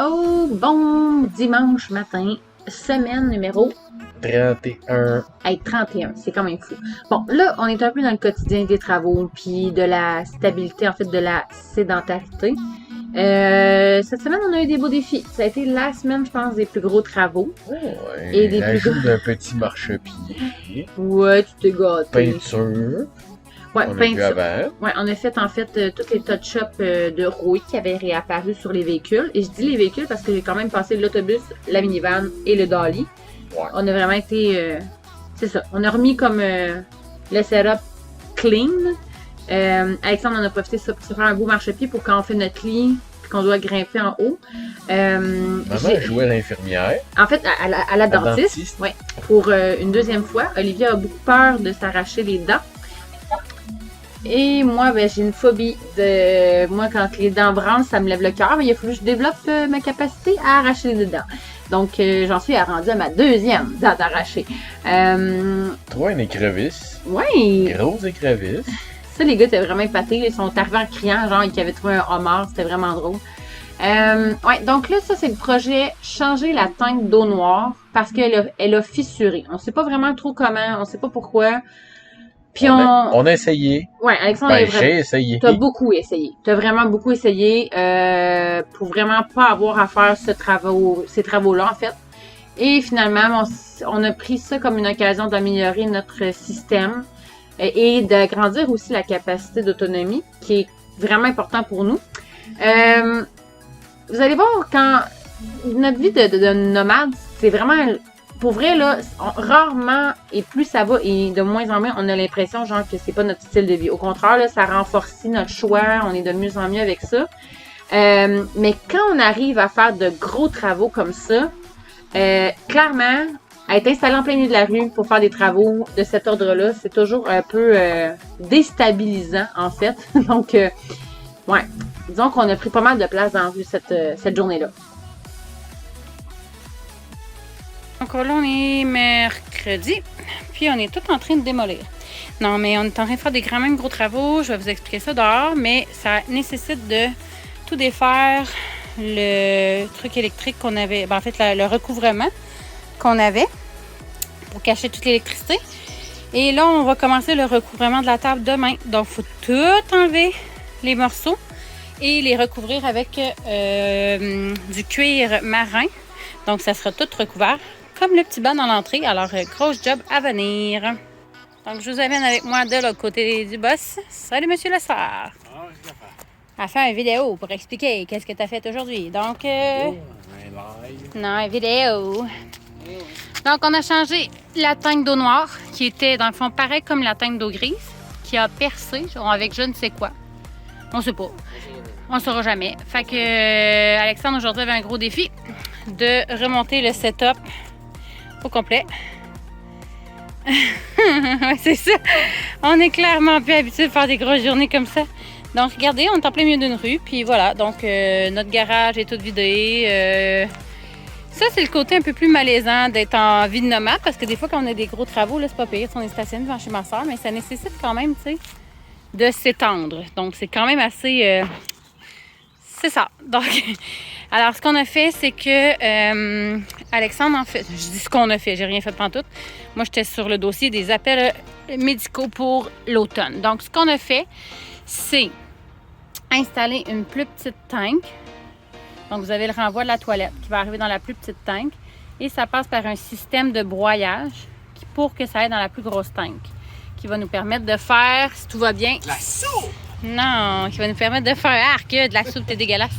Oh, bon dimanche matin, semaine numéro 31. hey, 31, c'est quand même fou. Bon, là, on est un peu dans le quotidien des travaux, puis de la stabilité, en fait, de la sédentarité. Cette semaine, on a eu des beaux défis. Ça a été la semaine, je pense, des plus gros travaux. Et des plus L'ajout gros... d'un petit marchepied. Ouais, tu t'es gâté. Peinture. Ouais, On a vu avant. Ouais, on a fait en fait tous les touch-ups de rouille qui avaient réapparu sur les véhicules. Et je dis les véhicules parce que j'ai quand même passé l'autobus, la minivan et le dolly. Ouais. On a vraiment été... c'est ça. On a remis comme le setup clean. Alexandre en a profité pour se faire un beau marchepied pour quand on fait notre lit puis qu'on doit grimper en haut. Maman jouait à l'infirmière. En fait, à la dentiste. Ouais, pour une deuxième fois. Olivia a beaucoup peur de s'arracher les dents. Et moi, ben, j'ai une phobie de... Moi, quand les dents branlent, ça me lève le cœur. Mais il a fallu que je développe ma capacité à arracher les dents. Donc, j'en suis rendue à ma deuxième dent d'arracher. Toi, une écrevisse. Ouais! Grosse écrevisse. Ça, les gars étaient vraiment épatés. Ils sont arrivés en criant, genre, qu'ils avaient trouvé un homard. C'était vraiment drôle. Ouais, donc là, ça, c'est le projet changer la teinte d'eau noire parce qu'elle a fissuré. On sait pas vraiment trop comment, on sait pas pourquoi. Puis on a essayé. Ouais, Alexandre, j'ai essayé. T'as beaucoup essayé. T'as vraiment beaucoup essayé pour vraiment pas avoir à faire ces travaux-là, en fait. Et finalement, on a pris ça comme une occasion d'améliorer notre système et d'agrandir aussi la capacité d'autonomie, qui est vraiment important pour nous. Vous allez voir, quand notre vie de nomade, c'est vraiment... Pour vrai, là, rarement, et plus ça va, et de moins en moins, on a l'impression, genre, que c'est pas notre style de vie. Au contraire, là, ça renforce notre choix, on est de mieux en mieux avec ça. Mais quand on arrive à faire de gros travaux comme ça, clairement, être installé en plein milieu de la rue pour faire des travaux de cet ordre-là, c'est toujours un peu déstabilisant, en fait. Donc, ouais, disons qu'on a pris pas mal de place dans la rue cette journée-là. Donc là, on est mercredi, puis on est tout en train de démolir. Non, mais on est en train de faire des même gros travaux. Je vais vous expliquer ça dehors, mais ça nécessite de tout défaire le truc électrique qu'on avait, ben en fait, le recouvrement qu'on avait pour cacher toute l'électricité. Et là, on va commencer le recouvrement de la table demain. Donc, il faut tout enlever les morceaux et les recouvrir avec du cuir marin. Donc, ça sera tout recouvert. Comme le petit banc dans l'entrée. Alors, grosse job à venir. Donc, je vous amène avec moi de l'autre côté du boss. Salut, Monsieur Lessard. À faire une vidéo pour expliquer qu'est-ce que tu as fait aujourd'hui. Donc, non, une vidéo. Donc, on a changé la teinte d'eau noire, qui était, dans le fond, pareil comme la teinte d'eau grise, qui a percé avec je ne sais quoi. On sait pas. On ne saura jamais. Fait que Alexandre, aujourd'hui, avait un gros défi de remonter le setup au complet. Ouais, c'est ça. On est clairement plus habitué de faire des grosses journées comme ça. Donc, regardez, on est en plein milieu d'une rue. Puis voilà, donc notre garage est tout vidé. Ça, c'est le côté un peu plus malaisant d'être en vie de nomade. Parce que des fois, quand on a des gros travaux, là, c'est pas pire. On est stationné devant chez ma soeur. Mais ça nécessite quand même, tu sais, de s'étendre. Donc, c'est quand même assez... c'est ça. Donc... Alors, ce qu'on a fait, c'est que Alexandre, en fait, je dis ce qu'on a fait, j'ai rien fait pantoute. Moi, j'étais sur le dossier des appels médicaux pour l'automne. Donc, ce qu'on a fait, c'est installer une plus petite tank. Donc, vous avez le renvoi de la toilette qui va arriver dans la plus petite tank. Et ça passe par un système de broyage pour que ça aille dans la plus grosse tank. Qui va nous permettre de faire, si tout va bien... De la soupe! Non, qui va nous permettre de faire... Ah, que de la soupe, t'es dégueulasse!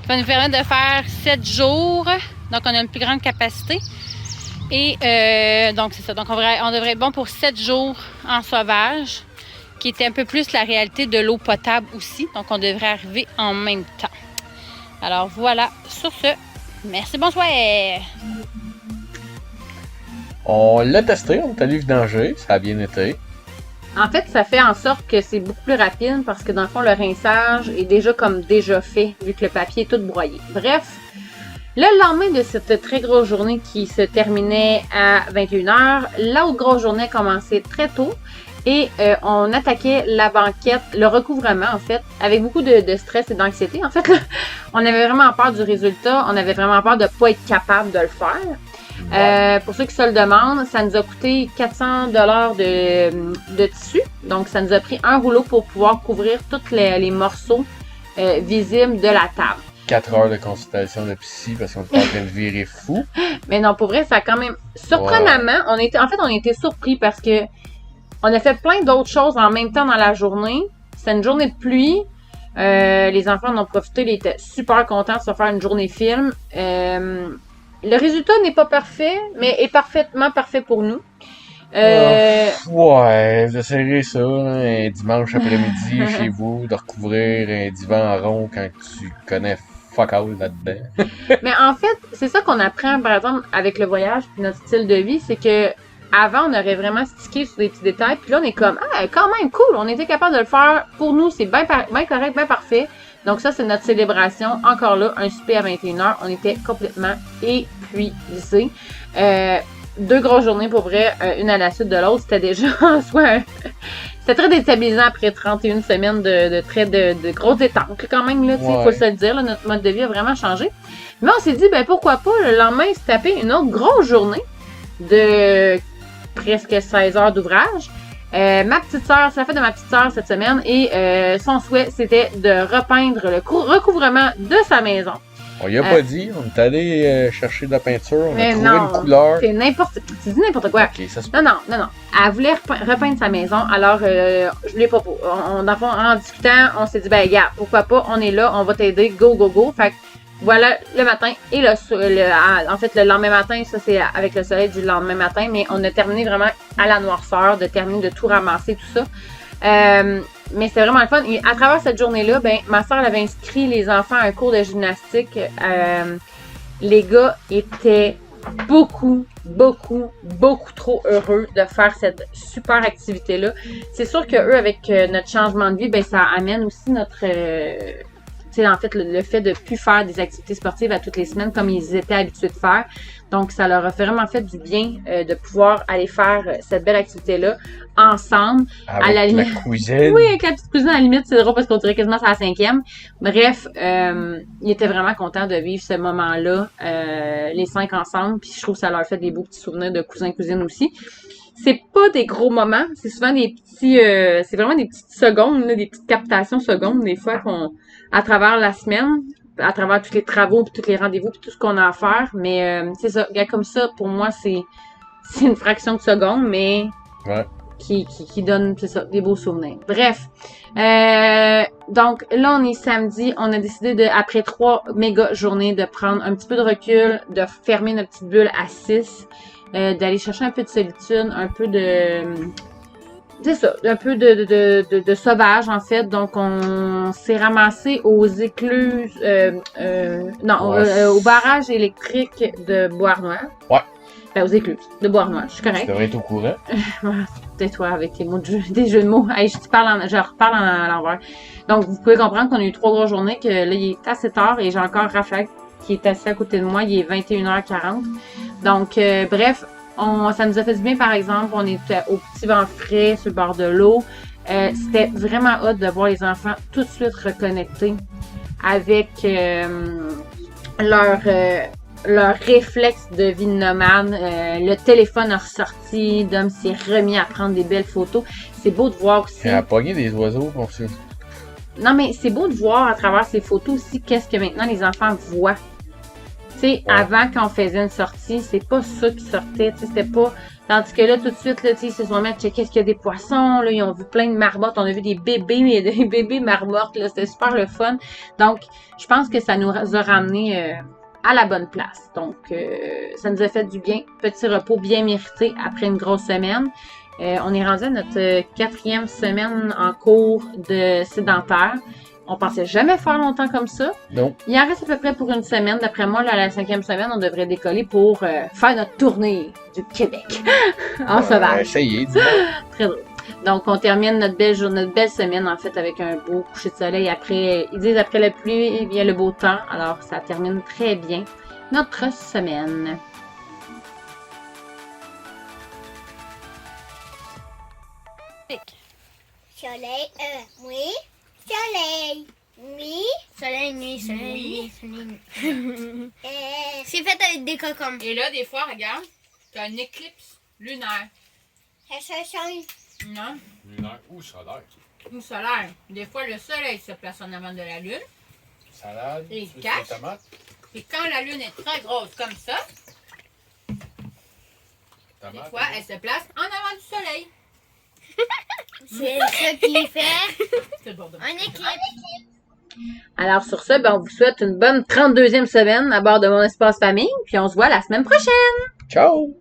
Qui va nous permettre de faire 7 jours. Donc, on a une plus grande capacité. Et donc, c'est ça. Donc, on devrait être bon pour 7 jours en sauvage, qui était un peu plus la réalité de l'eau potable aussi. Donc, on devrait arriver en même temps. Alors, voilà. Sur ce, merci, bonsoir! On l'a testé, on est allé vidanger. Ça a bien été. En fait, ça fait en sorte que c'est beaucoup plus rapide parce que dans le fond, le rinçage est déjà fait, vu que le papier est tout broyé. Bref, le lendemain de cette très grosse journée qui se terminait à 21h, l'autre grosse journée a commencé très tôt. Et on attaquait la banquette, le recouvrement en fait, avec beaucoup de stress et d'anxiété. En fait, là, on avait vraiment peur du résultat, on avait vraiment peur de ne pas être capable de le faire. Pour ceux qui se le demandent, ça nous a coûté 400 $ de tissu. Donc, ça nous a pris un rouleau pour pouvoir couvrir tous les morceaux visibles de la table. 4 heures de consultation de psy parce qu'on était en train de virer fou. Mais non, pour vrai, ça a quand même... Surprenamment, on était surpris parce que on a fait plein d'autres choses en même temps dans la journée. C'était une journée de pluie. Les enfants en ont profité, ils étaient super contents de se faire une journée film. Le résultat n'est pas parfait, mais est parfaitement parfait pour nous. Ouais, vous essayerez ça, un dimanche après-midi chez vous, de recouvrir un divan en rond quand tu connais fuck all là-dedans. Mais en fait, c'est ça qu'on apprend, par exemple, avec le voyage et notre style de vie, c'est que avant, on aurait vraiment stické sur des petits détails, puis là, on est comme, quand même, cool, on était capable de le faire. Pour nous, c'est bien correct, bien parfait. Donc ça, c'est notre célébration. Encore là, un souper à 21h. On était complètement épuisés. 2 grosses journées pour vrai, une à la suite de l'autre. C'était déjà en soi... C'était très déstabilisant après 31 semaines de grosses détentes quand même, là, faut se le dire. Là, notre mode de vie a vraiment changé. Mais on s'est dit, ben pourquoi pas le lendemain se taper une autre grosse journée de presque 16 heures d'ouvrage. Ma petite sœur, c'est la fête de ma petite sœur cette semaine et son souhait, c'était de repeindre le recouvrement de sa maison. On y a pas dit, on est allé chercher de la peinture, on a trouvé non, une couleur. C'est tu dis n'importe quoi. Okay, ça se... Non. Elle voulait repeindre sa maison, alors je l'ai pas. En discutant, on s'est dit, ben regarde, pourquoi pas, on est là, on va t'aider, go. Fait que voilà, le matin et en fait, le lendemain matin, ça c'est avec le soleil du lendemain matin, mais on a terminé vraiment à la noirceur, de tout ramasser, tout ça. Mais c'était vraiment le fun. Et à travers cette journée-là, ben, ma soeur avait inscrit les enfants à un cours de gymnastique. Les gars étaient beaucoup trop heureux de faire cette super activité-là. C'est sûr que eux, avec notre changement de vie, ben, ça amène aussi notre... en fait, le fait de plus faire des activités sportives à toutes les semaines comme ils étaient habitués de faire. Donc, ça leur a vraiment fait du bien de pouvoir aller faire cette belle activité-là ensemble. Avec à la limite. La cuisine. Oui, avec la petite cuisine, à la limite, c'est drôle parce qu'on dirait quasiment c'est la 5e. Bref, ils étaient vraiment contents de vivre ce moment-là, les 5 ensemble. Puis je trouve que ça leur fait des beaux petits souvenirs de cousins-cousines aussi. C'est pas des gros moments, c'est souvent des petits... c'est vraiment des petites secondes, là, des petites captations secondes, des fois, à travers la semaine, à travers tous les travaux, puis tous les rendez-vous, puis tout ce qu'on a à faire. Mais c'est ça, comme ça, pour moi, c'est une fraction de seconde, mais qui donne, c'est ça, des beaux souvenirs. Bref, donc là, on est samedi, on a décidé après 3 méga journées de prendre un petit peu de recul, de fermer notre petite bulle à 6, d'aller chercher un peu de solitude, un peu de... C'est ça, un peu de sauvage en fait. Donc on s'est ramassé aux écluses, au barrage électrique de Beauharnois. Ouais. Ben, aux écluses de Beauharnois, je suis correcte. Tu devrais être au courant. Tais-toi avec tes mots des jeux de mots. Hey, je reparle à l'envers. Donc vous pouvez comprendre qu'on a eu 3 grosses journées, que là il est assez tard et j'ai encore Raphaël qui est assis à côté de moi, il est 21h40. Donc bref, ça nous a fait du bien, par exemple, on était au petit vent frais sur le bord de l'eau. C'était vraiment hot de voir les enfants tout de suite reconnectés avec leur réflexe de vie de nomade. Le téléphone a ressorti, Dom s'est remis à prendre des belles photos. C'est beau de voir aussi. Il a pogné des oiseaux pour ça. Non, mais c'est beau de voir à travers ces photos aussi qu'est-ce que maintenant les enfants voient. Tu sais, avant, quand on faisait une sortie, c'est pas ça qui sortait, tu sais, c'était pas... Tandis que là, tout de suite, là, tu sais, ils se sont mis à checker est-ce qu'il y a des poissons, là, ils ont vu plein de marmottes, on a vu des bébés marmottes, là, c'était super le fun. Donc, je pense que ça nous a ramené à la bonne place. Donc, ça nous a fait du bien. Petit repos bien mérité après une grosse semaine. On est rendu à notre 4e semaine en cours de sédentaire. On pensait jamais faire longtemps comme ça. Non. Il en reste à peu près pour une semaine. D'après moi, là, à la 5e semaine, on devrait décoller pour faire notre tournée du Québec en sauvage. Ça y est, Très drôle. Donc, on termine notre belle semaine, en fait, avec un beau coucher de soleil. Après, ils disent après la pluie, il vient le beau temps. Alors, ça termine très bien notre semaine. Soleil, oui. Soleil, oui. Soleil, nuit, soleil, nuit, soleil, nuit. C'est fait avec des cocombes. Et là, des fois, regarde, t'as une éclipse lunaire. Ça change. Non? Lunaire ou solaire. Ou solaire. Des fois, le soleil se place en avant de la lune. Salade, Et plus cache. les tomates. Et quand la lune est très grosse comme ça, des fois, elle se place en avant du soleil. C'est ça qui fait C'est le bordel. un équilibre. Alors sur ce, ben, on vous souhaite une bonne 32e semaine à bord de Mon Espace Famille, puis on se voit la semaine prochaine! Ciao!